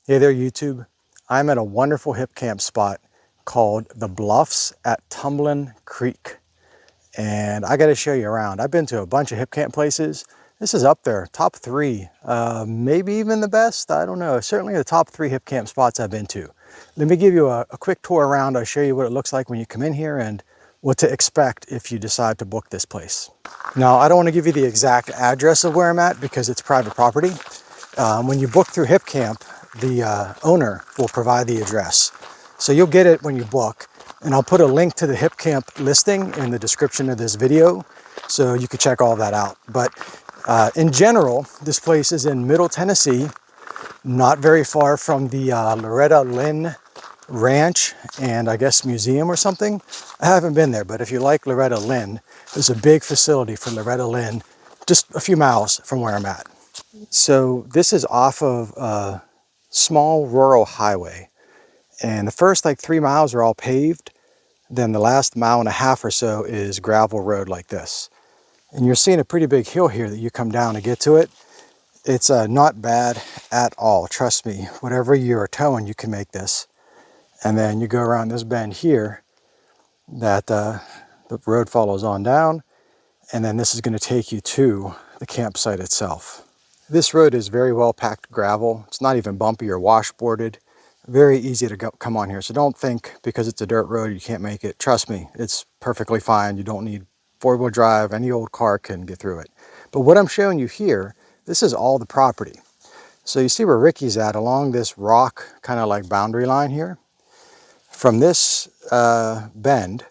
Hey there, YouTube. I'm at a wonderful hip camp spot called the Bluffs at Tumbling Creek. And I got to show you around. I've been to a bunch of hip camp places. This is up there, top three, maybe even the best. I don't know. Certainly the top three hip camp spots I've been to. Let me give you a quick tour around. I'll show you what it looks like when you come in here and what to expect if you decide to book this place. Now, I don't want to give you the exact address of where I'm at because it's private property. When you book through Hipcamp, the owner will provide the address. So you'll get it when you book. And I'll put a link to the Hipcamp listing in the description of this video, so you can check all that out. But in general, this place is in Middle Tennessee, not very far from the Loretta Lynn Ranch and I guess museum or something. I haven't been there, but if you like Loretta Lynn, there's a big facility for Loretta Lynn just a few miles from where I'm at. So this is off of a small rural highway. And the first like 3 miles are all paved. Then the last mile and a half or so is gravel road like this. And you're seeing a pretty big hill here that you come down to get to it. It's not bad at all. Trust me, whatever you're towing, you can make this. And then you go around this bend here that the road follows on down. And then this is going to take you to the campsite itself. This road is very well packed gravel. It's not even bumpy or washboarded. Very easy to come on here. So don't think because it's a dirt road you can't make it. Trust me, it's perfectly fine. You don't need four-wheel drive. Any old car can get through it. But what I'm showing you here, this is all the property. So you see where Ricky's at along this rock kind of like boundary line here. From this bend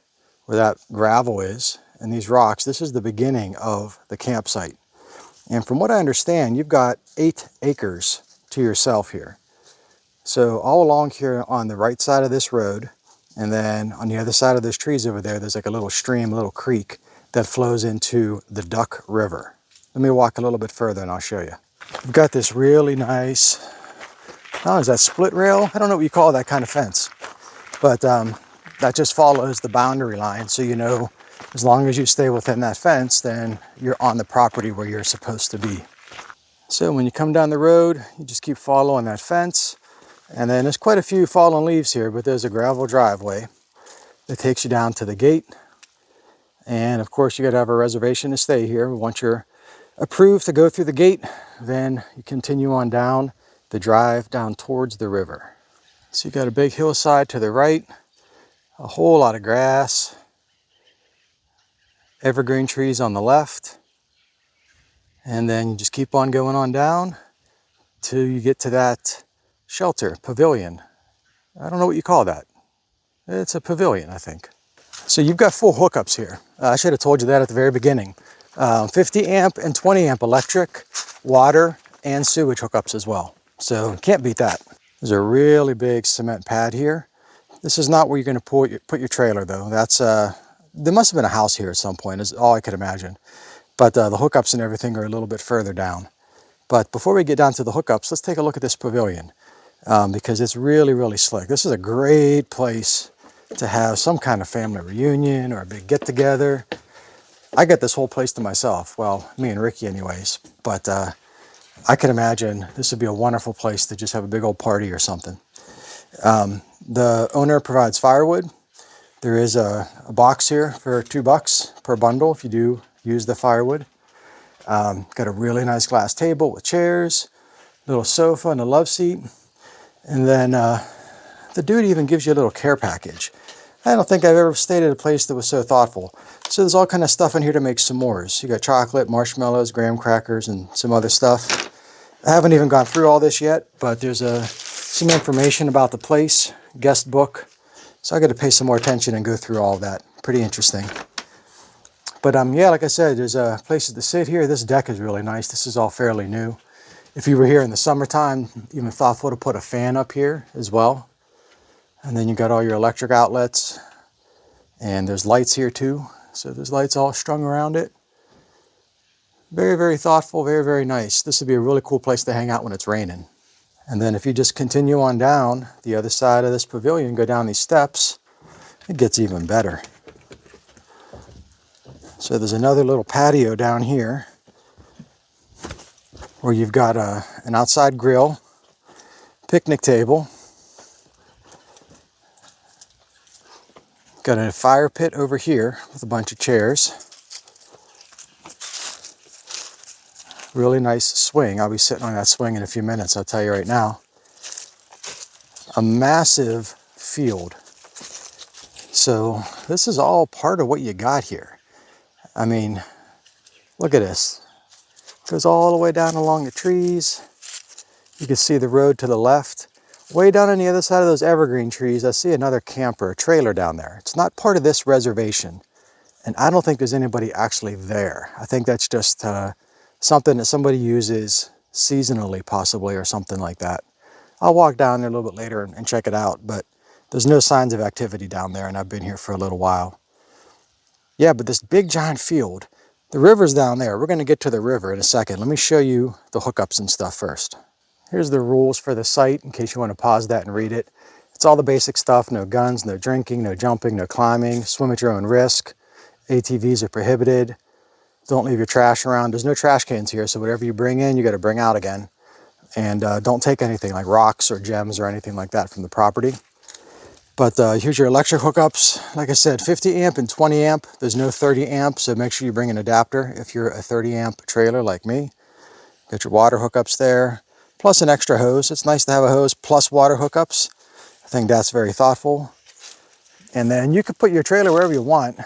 where that gravel is and these rocks, this is the beginning of the campsite. And from what I understand, you've got 8 acres to yourself here. So all along here on the right side of this road, and then on the other side of those trees over there, there's like a little stream, a little creek that flows into the Duck River. Let me walk a little bit further and I'll show you. We've got this really nice, oh, is that split rail? I don't know what you call that kind of fence, but that just follows the boundary line. So you know, as long as you stay within that fence, then you're on the property where you're supposed to be. So when you come down the road, you just keep following that fence. And then there's quite a few fallen leaves here, but there's a gravel driveway that takes you down to the gate. And of course, you got to have a reservation to stay here. Once you're approved to go through the gate, then you continue on down the drive down towards the river. So you got a big hillside to the right, a whole lot of grass, evergreen trees on the left. And then you just keep on going on down till you get to that shelter, pavilion. I don't know what you call that. It's a pavilion, I think. So you've got full hookups here. I should have told you that at the very beginning. 50 amp and 20 amp electric, water, and sewage hookups as well. So can't beat that. There's a really big cement pad here. This is not where you're going to put your trailer though. That's there must have been a house here at some point, is all I could imagine. But the hookups and everything are a little bit further down. But before we get down to the hookups, let's take a look at this pavilion. Because it's really, really slick. This is a great place to have some kind of family reunion or a big get-together. I got this whole place to myself. Well, me and Ricky anyways. But I can imagine this would be a wonderful place to just have a big old party or something. The owner provides firewood. There is a box here for $2 per bundle if you do use the firewood. Got a really nice glass table with chairs, little sofa and a love seat. And then the dude even gives you a little care package. I don't think I've ever stayed at a place that was so thoughtful. So there's all kind of stuff in here to make s'mores. You got chocolate, marshmallows, graham crackers, and some other stuff. I haven't even gone through all this yet, but there's some information about the place, guest book. So I got to pay some more attention and go through all of that. Pretty interesting. But yeah, like I said, there's places to sit here. This deck is really nice. This is all fairly new. If you were here in the summertime, even thoughtful to put a fan up here as well. And then you got all your electric outlets. And there's lights here too. So there's lights all strung around it. Very, very thoughtful, very, very nice. This would be a really cool place to hang out when it's raining. And then if you just continue on down the other side of this pavilion, go down these steps, it gets even better. So there's another little patio down here, where you've got an outside grill, picnic table. Got a fire pit over here with a bunch of chairs. Really nice swing. I'll be sitting on that swing in a few minutes, I'll tell you right now. A massive field. So this is all part of what you got here. I mean, look at this. It goes all the way down along the trees. You can see the road to the left. Way down on the other side of those evergreen trees, I see another camper, a trailer down there. It's not part of this reservation. And I don't think there's anybody actually there. I think that's just something that somebody uses seasonally, possibly, or something like that. I'll walk down there a little bit later and check it out, but there's no signs of activity down there, and I've been here for a little while. Yeah, but this big giant field, the river's down there. We're going to get to the river in a second. Let me show you the hookups and stuff first. Here's the rules for the site, in case you want to pause that and read it. It's all the basic stuff: no guns, no drinking, no jumping, no climbing, swim at your own risk. ATVs are prohibited. Don't leave your trash around. There's no trash cans here, so whatever you bring in, you got to bring out again. And don't take anything like rocks or gems or anything like that from the property. But here's your electric hookups. Like I said, 50 amp and 20 amp. There's no 30 amp, so make sure you bring an adapter if you're a 30 amp trailer like me. Got your water hookups there, plus an extra hose. It's nice to have a hose plus water hookups. I think that's very thoughtful. And then you could put your trailer wherever you want.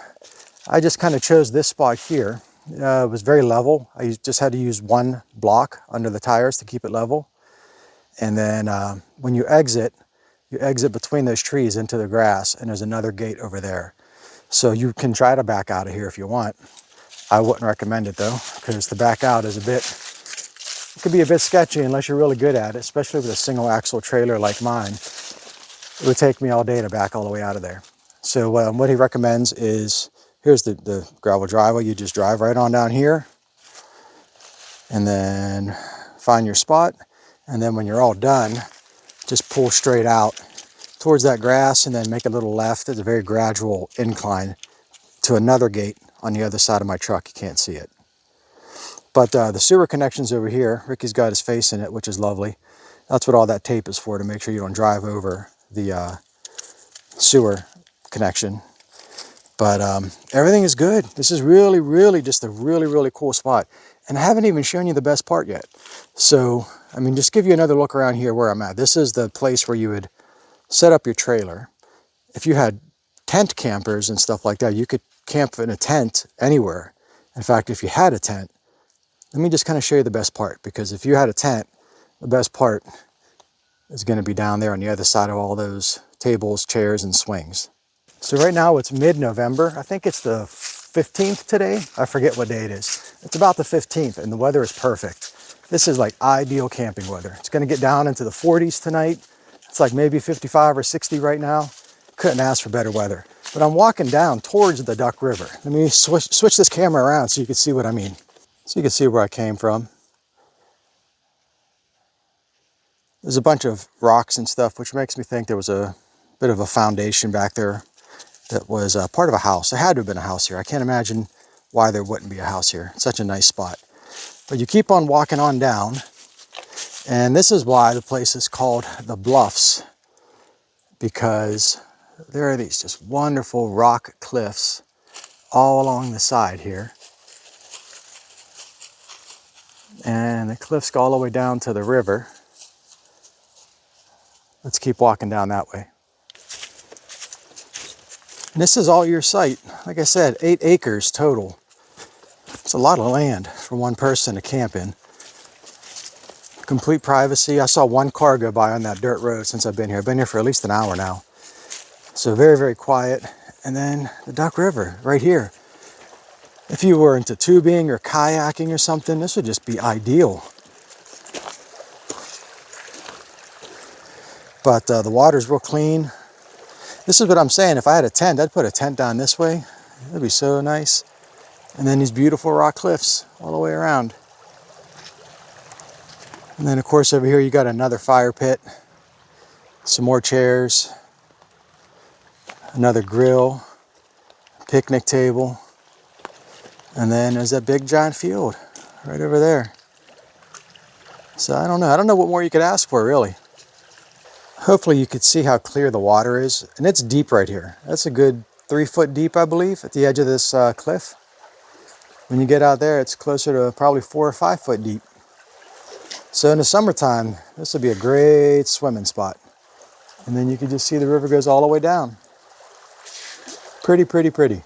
I just kind of chose this spot here. It was very level. I just had to use one block under the tires to keep it level. And then when you exit between those trees into the grass, and there's another gate over there. So you can try to back out of here if you want. I wouldn't recommend it though, because to back out is it could be a bit sketchy unless you're really good at it, especially with a single axle trailer like mine. It would take me all day to back all the way out of there. So what he recommends is, here's the gravel driveway. You just drive right on down here and then find your spot. And then when you're all done, just pull straight out towards that grass and then make a little left. It's a very gradual incline to another gate on the other side of my truck. You can't see it. But the sewer connection's over here. Ricky's got his face in it, which is lovely. That's what all that tape is for, to make sure you don't drive over the sewer connection. But everything is good. This is really, really just a really, really cool spot. And I haven't even shown you the best part yet. So, I mean, just give you another look around here where I'm at. This is the place where you would set up your trailer. If you had tent campers and stuff like that, you could camp in a tent anywhere. In fact, if you had a tent, let me just kind of show you the best part, because if you had a tent, the best part is going to be down there on the other side of all those tables, chairs, and swings. So right now it's mid-November. I think it's the 15th today. I forget what day it is. It's about the 15th and the weather is perfect. This is like ideal camping weather. It's going to get down into the 40s tonight. It's like maybe 55 or 60 right now. Couldn't ask for better weather. But I'm walking down towards the Duck River. Let me switch this camera around so you can see what I mean. So you can see where I came from. There's a bunch of rocks and stuff, which makes me think there was a bit of a foundation back there that was part of a house. There had to have been a house here. I can't imagine why there wouldn't be a house here. It's such a nice spot. But you keep on walking on down, and this is why the place is called the Bluffs, because there are these just wonderful rock cliffs all along the side here. And the cliffs go all the way down to the river. Let's keep walking down that way. And this is all your site. Like I said, 8 acres total. It's a lot of land for one person to camp in. Complete privacy. I saw one car go by on that dirt road since I've been here. I've been here for at least an hour now. So very, very quiet. And then the Duck River right here. If you were into tubing or kayaking or something, this would just be ideal. But the water's real clean. This is what I'm saying. If I had a tent, I'd put a tent down this way. That'd be so nice. And then these beautiful rock cliffs all the way around. And then of course over here you got another fire pit, some more chairs, another grill, picnic table, and then there's that big giant field right over there. So I don't know what more you could ask for, really. Hopefully you could see how clear the water is, and it's deep right here. That's a good 3 foot deep, I believe, at the edge of this cliff. When you get out there, it's closer to probably 4 or 5 foot deep. So in the summertime, this would be a great swimming spot. And then you can just see the river goes all the way down. Pretty, pretty, pretty.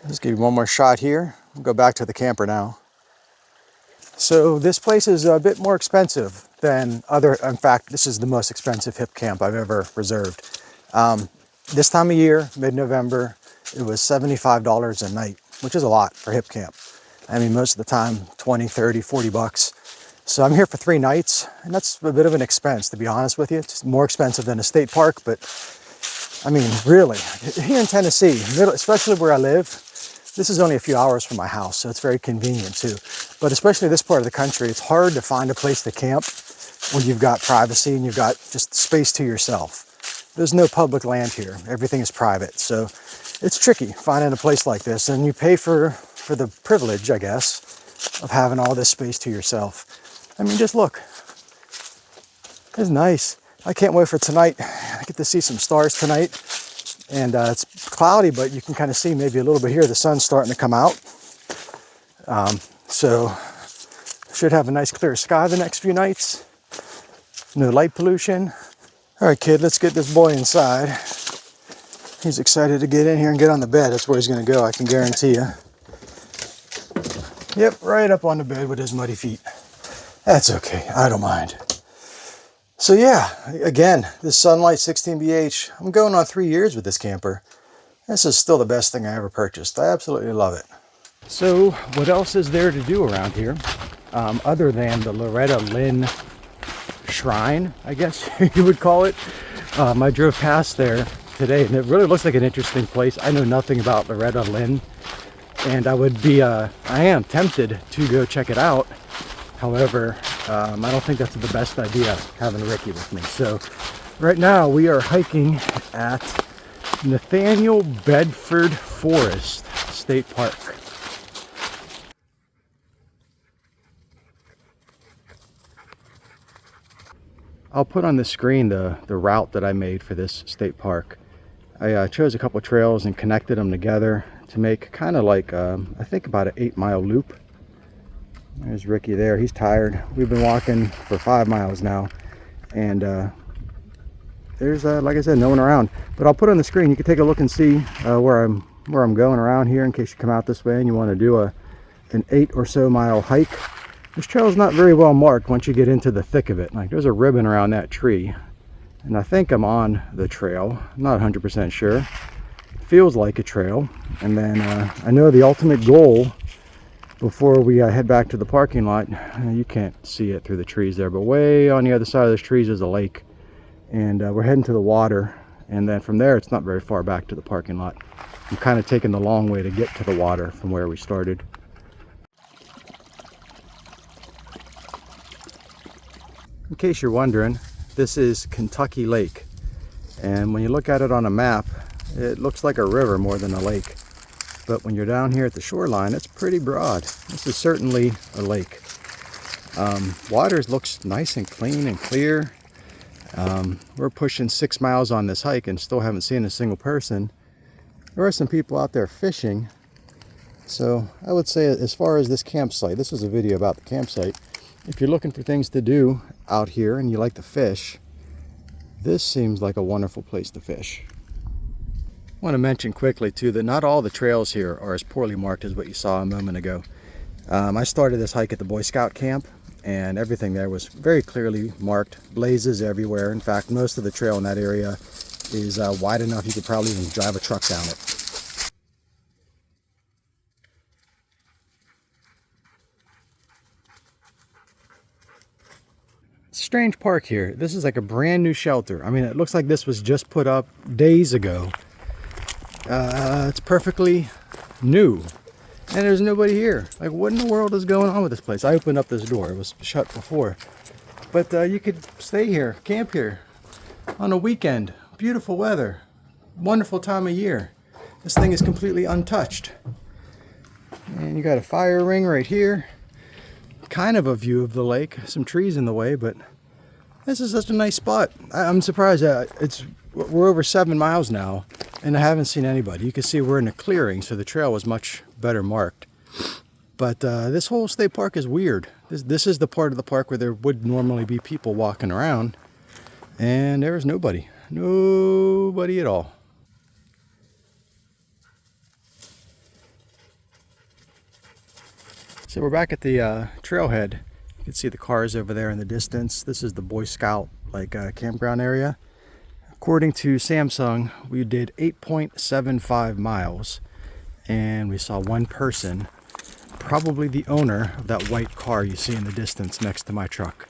Just give you one more shot here. We'll go back to the camper now. So this place is a bit more expensive than other, in fact, this is the most expensive Hipcamp I've ever reserved. This time of year, mid-November, it was $75 a night, which is a lot for Hipcamp. I mean, most of the time, 20, 30, 40 bucks. So I'm here for 3 nights, and that's a bit of an expense, to be honest with you. It's more expensive than a state park, but I mean, really, here in Tennessee, especially where I live, this is only a few hours from my house, so it's very convenient too. But especially this part of the country, it's hard to find a place to camp when you've got privacy and you've got just space to yourself. There's no public land here. Everything is private. So it's tricky finding a place like this, and you pay for the privilege, I guess, of having all this space to yourself. I mean, just look. It's nice. I can't wait for tonight. I get to see some stars tonight. And it's cloudy, but you can kind of see maybe a little bit here. The sun's starting to come out. So should have a nice clear sky the next few nights. No light pollution. All right, kid, let's get this boy inside. He's excited to get in here and get on the bed. That's where he's going to go, I can guarantee you. Yep, right up on the bed with his muddy feet. That's okay. I don't mind. So yeah, again, this Sunlight 16BH, I'm going on 3 years with this camper. This is still the best thing I ever purchased. I absolutely love it. So what else is there to do around here? Other than the Loretta Lynn Shrine, I guess you would call it. I drove past there today, and it really looks like an interesting place. I know nothing about Loretta Lynn, and I am tempted to go check it out. However, I don't think that's the best idea, having Ricky with me. So right now we are hiking at Nathaniel Bedford Forest State Park. I'll put on the screen the route that I made for this state park. I chose a couple of trails and connected them together to make kind of like, I think about an 8-mile loop. There's Ricky there. He's tired. We've been walking for 5 miles now, and there's like I said, no one around. But I'll put on the screen. You can take a look and see where I'm going around here in case you come out this way and you want to do an 8 or so mile hike. This trail is not very well marked once you get into the thick of it. Like, there's a ribbon around that tree, and I think I'm on the trail. I'm not 100% sure. Feels like a trail. And then I know the ultimate goal before we head back to the parking lot, you can't see it through the trees there, but way on the other side of those trees is a lake, and we're heading to the water, and then from there it's not very far back to the parking lot. I'm kind of taking the long way to get to the water from where we started. In case you're wondering, this is Kentucky Lake, and when you look at it on a map, it looks like a river more than a lake. But when you're down here at the shoreline, it's pretty broad. This is certainly a lake. Water looks nice and clean and clear. We're pushing 6 miles on this hike and still haven't seen a single person. There are some people out there fishing. So I would say, as far as this campsite, this was a video about the campsite. If you're looking for things to do out here and you like to fish, this seems like a wonderful place to fish. I want to mention quickly too that not all the trails here are as poorly marked as what you saw a moment ago. I started this hike at the Boy Scout camp, and everything there was very clearly marked. Blazes everywhere. In fact, most of the trail in that area is wide enough you could probably even drive a truck down it. Strange park here. This is like a brand new shelter. I mean, it looks like this was just put up days ago. It's perfectly new, and there's nobody here. Like, what in the world is going on with this place? I opened up this door. It was shut before, but you could stay here, camp here on a weekend. Beautiful weather, wonderful time of year. This thing is completely untouched, and you got a fire ring right here. Kind of a view of the lake. Some trees in the way, but This is such a nice spot. I'm surprised. We're over 7 miles now, and I haven't seen anybody. You can see we're in a clearing, so the trail was much better marked. But this whole state park is weird. This is the part of the park where there would normally be people walking around, and there is nobody. Nobody at all. So we're back at the trailhead. You can see the cars over there in the distance. This is the Boy Scout campground area. According to Samsung, we did 8.75 miles, and we saw one person, probably the owner of that white car you see in the distance next to my truck.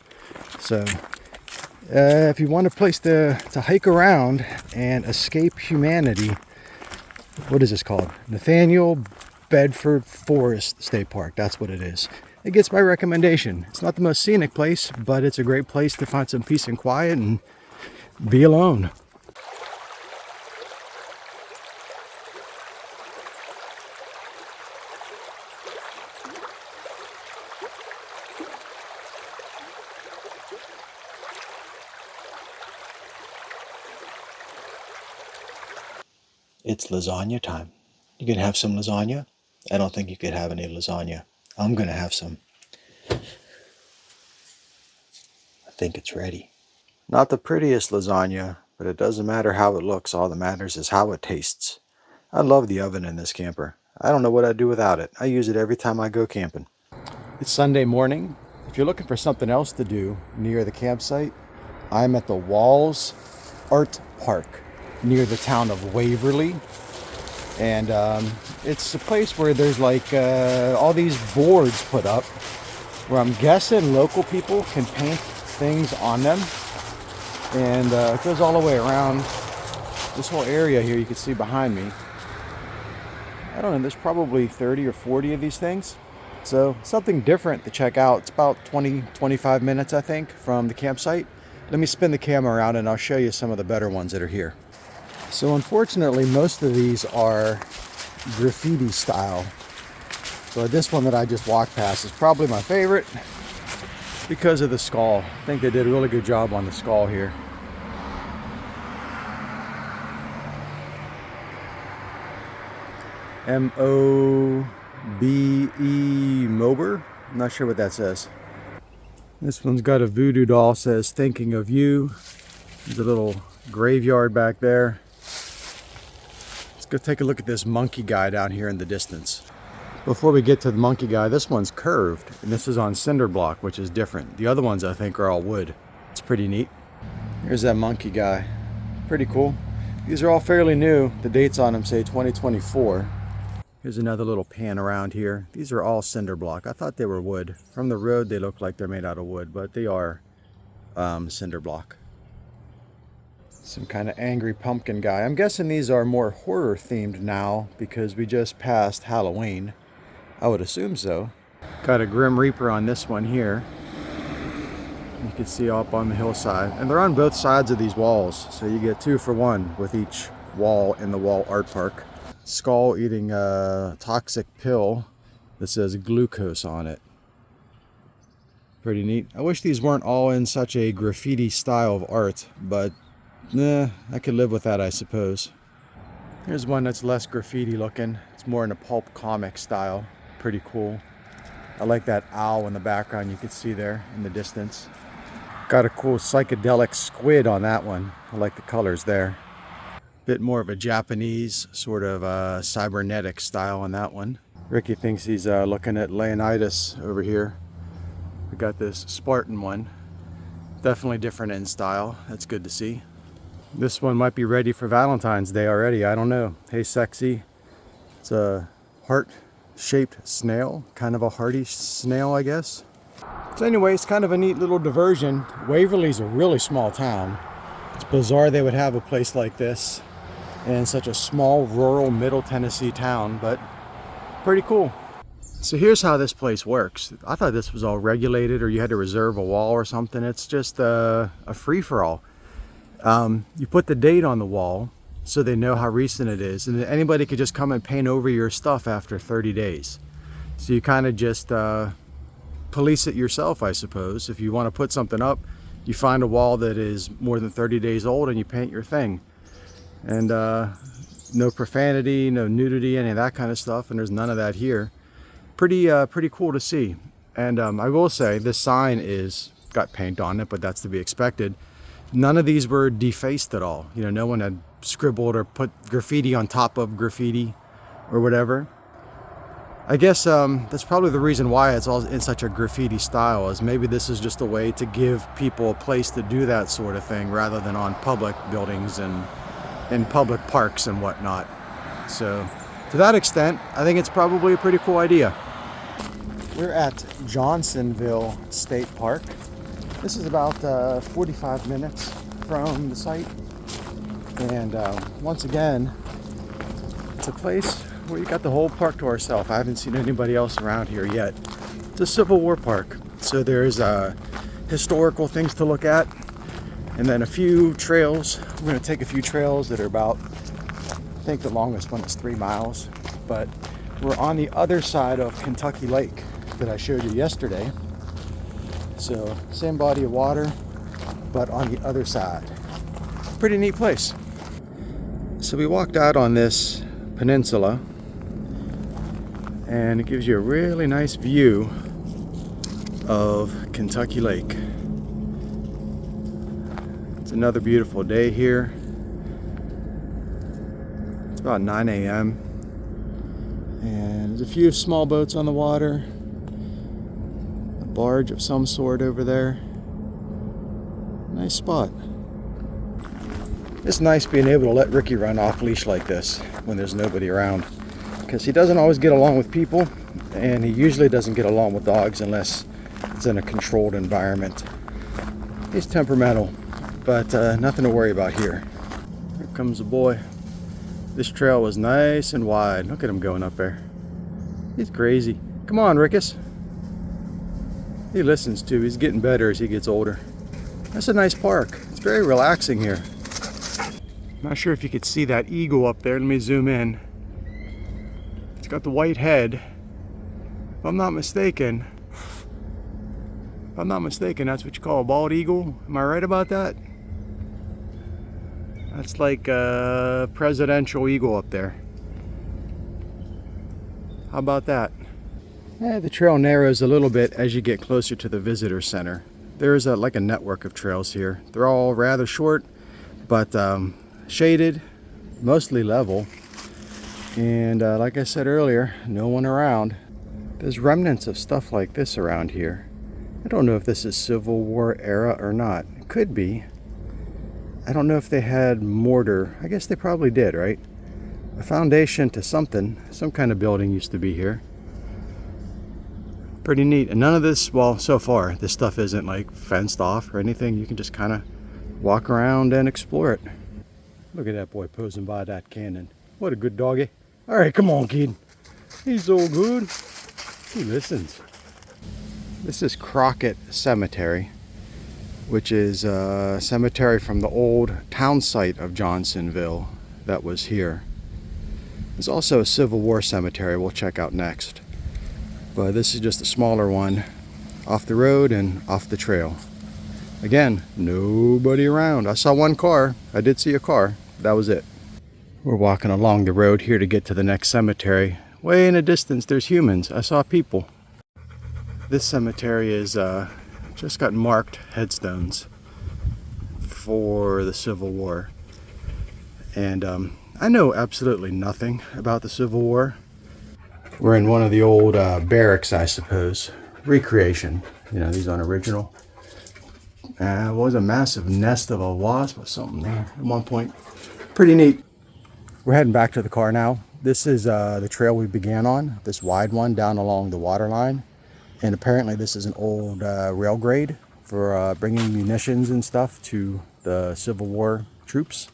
So if you want a place to hike around and escape humanity, what is this called? Nathaniel Bedford Forest State Park. That's what it is. It gets my recommendation. It's not the most scenic place, but it's a great place to find some peace and quiet and be alone. It's lasagna time. You can have some lasagna. I don't think you could have any lasagna. I'm gonna have some. I think it's ready. Not the prettiest lasagna, but it doesn't matter how it looks. All that matters is how it tastes. I love the oven in this camper. I don't know what I'd do without it. I use it every time I go camping. It's Sunday morning. If you're looking for something else to do near the campsite, I'm at the Walls Art Park near the town of Waverly. And it's a place where there's all these boards put up where I'm guessing local people can paint things on them. And it goes all the way around this whole area here you can see behind me. I don't know, there's probably 30 or 40 of these things. So something different to check out. It's about 20-25 minutes, I think, from the campsite. Let me spin the camera around and I'll show you some of the better ones that are here. So unfortunately, most of these are graffiti style. So this one that I just walked past is probably my favorite because of the skull. I think they did a really good job on the skull here. M-O-B-E Mober. I'm not sure what that says. This one's got a voodoo doll, says thinking of you. There's a little graveyard back there. Let's go take a look at this monkey guy down here in the distance. Before we get to the monkey guy, this one's curved, and this is on cinder block, which is different. The other ones I think are all wood. It's pretty neat. Here's that monkey guy. Pretty cool. These are all fairly new. The dates on them say 2024. Here's another little pan around here. These are all cinder block. I thought they were wood. From the road they look like they're made out of wood, but they are cinder block. Some kind of angry pumpkin guy. I'm guessing these are more horror themed now because we just passed Halloween. I would assume so. Got a Grim Reaper on this one here. You can see up on the hillside. And they're on both sides of these walls. So you get 2 for 1 with each wall in the Wall Art Park. Skull eating a toxic pill that says glucose on it. Pretty neat. I wish these weren't all in such a graffiti style of art, but I could live with that, I suppose. Here's one that's less graffiti looking. It's more in a pulp comic style. Pretty cool. I like that owl in the background you can see there in the distance. Got a cool psychedelic squid on that one. I like the colors there. Bit more of a Japanese sort of cybernetic style on that one. Ricky thinks he's looking at Leonidas over here. We got this Spartan one. Definitely different in style. That's good to see. This one might be ready for Valentine's Day already. I don't know. Hey, sexy. It's a heart-shaped snail. Kind of a hardy snail, I guess. So anyway, it's kind of a neat little diversion. Waverly's a really small town. It's bizarre they would have a place like this in such a small, rural, middle Tennessee town, but pretty cool. So here's how this place works. I thought this was all regulated or you had to reserve a wall or something. It's just a free-for-all. You put the date on the wall so they know how recent it is, and anybody could just come and paint over your stuff after 30 days. So you kind of just police it yourself, I suppose. If you want to put something up, You find a wall that is more than 30 days old and you paint your thing. And no profanity, no nudity, any of that kind of stuff, and there's none of that here. Pretty cool to see. And I will say this sign is got paint on it, but that's to be expected. None of these were defaced at all. You know, no one had scribbled or put graffiti on top of graffiti or whatever. I guess that's probably the reason why it's all in such a graffiti style, is maybe this is just a way to give people a place to do that sort of thing rather than on public buildings and in public parks and whatnot. So to that extent, I think it's probably a pretty cool idea. We're at Johnsonville State Park. This is about 45 minutes from the site. And once again, it's a place where you got the whole park to ourselves. I haven't seen anybody else around here yet. It's a Civil War park. So there's historical things to look at. And then a few trails. We're going to take a few trails that are about, I think the longest one is 3 miles. But we're on the other side of Kentucky Lake that I showed you yesterday. So same body of water, but on the other side. Pretty neat place. So we walked out on this peninsula, and it gives you a really nice view of Kentucky Lake. It's another beautiful day here. It's about 9 a.m. and there's a few small boats on the water. A barge of some sort over there. Nice spot. It's nice being able to let Ricky run off leash like this when there's nobody around, because he doesn't always get along with people, and he usually doesn't get along with dogs unless it's in a controlled environment. He's temperamental, but nothing to worry about here. Here comes the boy. This trail was nice and wide. Look at him going up there. He's crazy. Come on, Rickus. He listens too. He's getting better as he gets older. That's a nice park. It's very relaxing here. Not sure if you could see that eagle up there. Let me zoom in. It's got the white head. If I'm not mistaken, that's what you call a bald eagle. Am I right about that? That's like a presidential eagle up there. How about that? Yeah, the trail narrows a little bit as you get closer to the visitor center. There's like a network of trails here. They're all rather short, but shaded, mostly level, and like I said earlier, no one around. There's remnants of stuff like this around here. I don't know if this is Civil War era or not. It could be. I don't know if they had mortar. I guess they probably did, right? A foundation to something. Some kind of building used to be here. Pretty neat. And none of this, well, so far, this stuff isn't like fenced off or anything. You can just kind of walk around and explore it. Look at that boy posing by that cannon. What a good doggy. All right, come on, kid. He's so good. He listens. This is Crockett Cemetery, which is a cemetery from the old town site of Johnsonville that was here. There's also a Civil War cemetery we'll check out next. But this is just a smaller one off the road and off the trail. Again, nobody around. I saw one car. I did see a car. That was it. We're walking along the road here to get to the next cemetery. Way in the distance, there's humans. I saw people. This cemetery is just got marked headstones for the Civil War. And I know absolutely nothing about the Civil War. We're in one of the old barracks, I suppose. Recreation. You know, these aren't original. It was a massive nest of a wasp or something there at one point. Pretty neat. We're heading back to the car now. This is the trail we began on, this wide one down along the water line. And apparently this is an old rail grade for bringing munitions and stuff to the Civil War troops.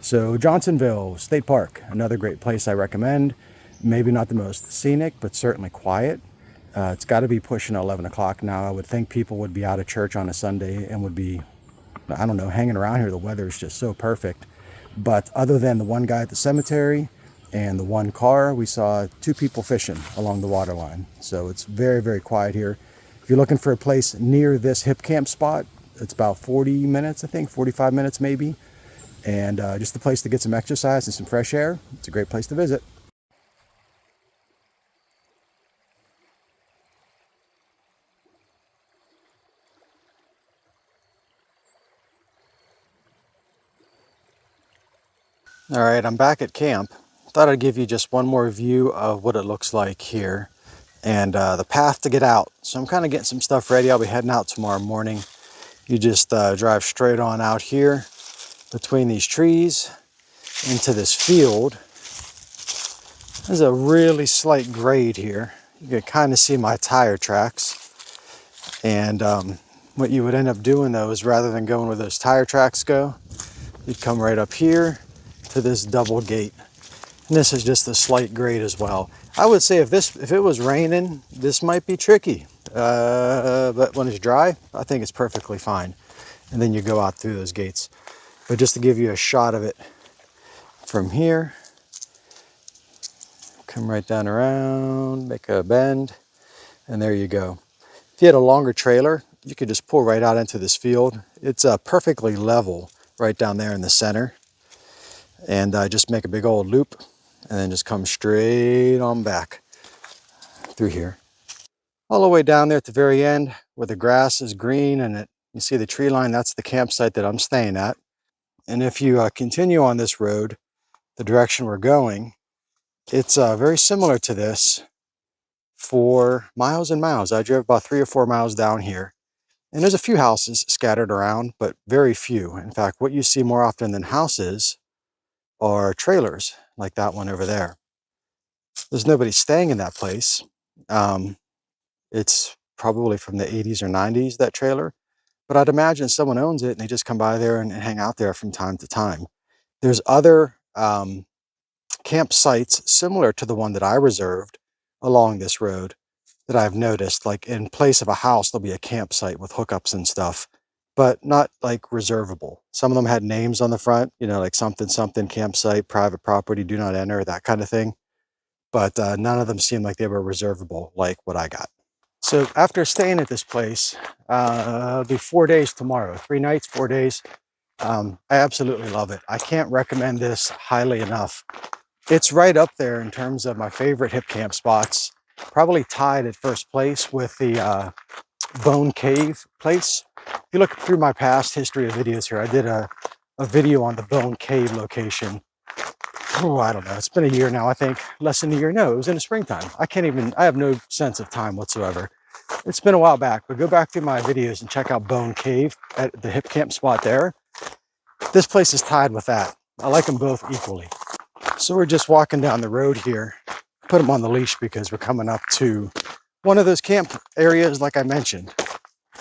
So Johnsonville State Park, another great place I recommend. Maybe not the most scenic, but certainly quiet. It's got to be pushing 11 o'clock now. I would think people would be out of church on a Sunday and would be, I don't know, hanging around here. The weather is just so perfect. But other than the one guy at the cemetery and the one car, we saw 2 people fishing along the water line. So it's very, very quiet here. If you're looking for a place near this Hipcamp spot, It's about 40 minutes, I think, 45 minutes maybe. And just a place to get some exercise and some fresh air. It's a great place to visit. All right, I'm back at camp. Thought I'd give you just one more view of what it looks like here and the path to get out. So I'm kind of getting some stuff ready. I'll be heading out tomorrow morning. You just drive straight on out here between these trees into this field. There's a really slight grade here. You can kind of see my tire tracks. And what you would end up doing though is rather than going where those tire tracks go, you'd come right up here to this double gate. And this is just a slight grade as well. I would say if it was raining, this might be tricky. But when it's dry, I think it's perfectly fine. And then you go out through those gates. But just to give you a shot of it from here, come right down around, make a bend, and there you go. If you had a longer trailer, you could just pull right out into this field. It's perfectly level right down there in the center. And just make a big old loop and then just come straight on back through here. All the way down there at the very end where the grass is green and you see the tree line, that's the campsite that I'm staying at. And if you continue on this road, the direction we're going, it's very similar to this for miles and miles. I drove about 3 or 4 miles down here. And there's a few houses scattered around, but very few. In fact, what you see more often than houses are trailers, like that one over there. There's nobody staying in that place. It's probably from the 80s or 90s, that trailer. But I'd imagine someone owns it and they just come by there and hang out there from time to time. There's other campsites similar to the one that I reserved along this road that I've noticed. Like in place of a house, there'll be a campsite with hookups and stuff, but not like reservable. Some of them had names on the front, you know, like something, something campsite, private property, do not enter, that kind of thing. But none of them seemed like they were reservable like what I got. So after staying at this place, it'll be 4 days tomorrow, 3 nights, 4 days. I absolutely love it. I can't recommend this highly enough. It's right up there in terms of my favorite Hipcamp spots. Probably tied at first place with the Bone Cave place. If you look through my past history of videos here, I did a video on the Bone Cave location. Oh, I don't know. It's been a year now, I think. Less than a year. No, it was in the springtime. I have no sense of time whatsoever. It's been a while back, but go back through my videos and check out Bone Cave at the Hipcamp spot there. This place is tied with that. I like them both equally. So we're just walking down the road here. Put them on the leash because we're coming up to one of those camp areas like I mentioned.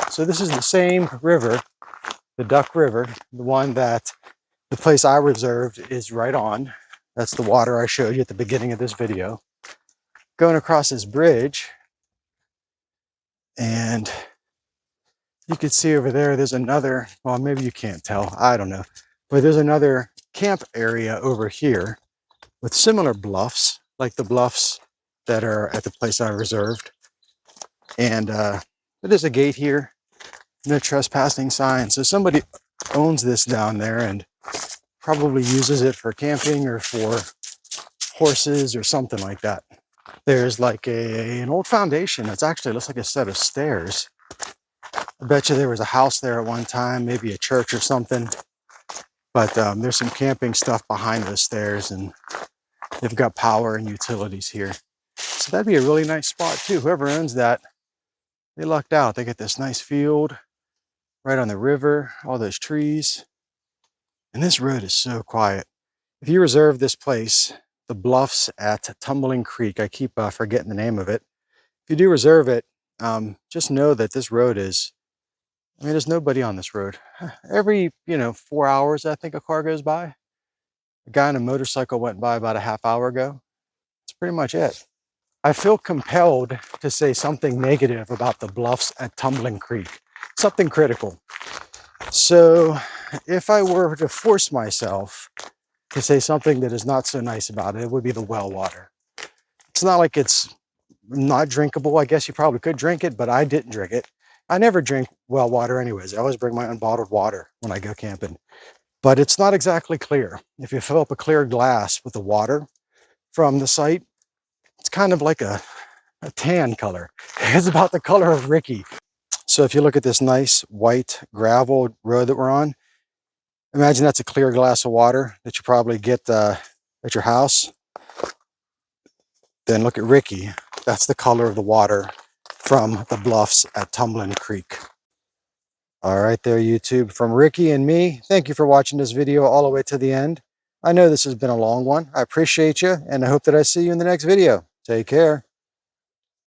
So this is the same river, the Duck River, the one that the place I reserved is right on. That's the water I showed you at the beginning of this video. Going across this bridge, and you can see over there, there's another, well, maybe you can't tell, I don't know. But there's another camp area over here with similar bluffs, like the bluffs that are at the place I reserved. And there's a gate here, no trespassing sign. So somebody owns this down there and probably uses it for camping or for horses or something like that. There's like an old foundation. It's actually looks like a set of stairs. I bet you there was a house there at one time, maybe a church or something. But there's some camping stuff behind those stairs, and they've got power and utilities here. So that'd be a really nice spot too. Whoever owns that, they lucked out. They get this nice field right on the river, all those trees. And this road is so quiet. If you reserve this place, the Bluffs at Tumbling Creek, I keep forgetting the name of it. If you do reserve it, just know that this road is, I mean, there's nobody on this road. Every, 4 hours, I think a car goes by. A guy on a motorcycle went by about a half hour ago. That's pretty much it. I feel compelled to say something negative about the Bluffs at Tumbling Creek, something critical. So if I were to force myself to say something that is not so nice about it, it would be the well water. It's not like it's not drinkable. I guess you probably could drink it, but I didn't drink it. I never drink well water anyways. I always bring my own bottled water when I go camping. But it's not exactly clear. If you fill up a clear glass with the water from the site, it's kind of like a tan color. It's about the color of Ricky. So if you look at this nice white gravel road that we're on, imagine that's a clear glass of water that you probably get at your house. Then look at Ricky. That's the color of the water from the Bluffs at Tumbling Creek. All right there, YouTube. From Ricky and me, thank you for watching this video all the way to the end. I know this has been a long one. I appreciate you, and I hope that I see you in the next video. Take care.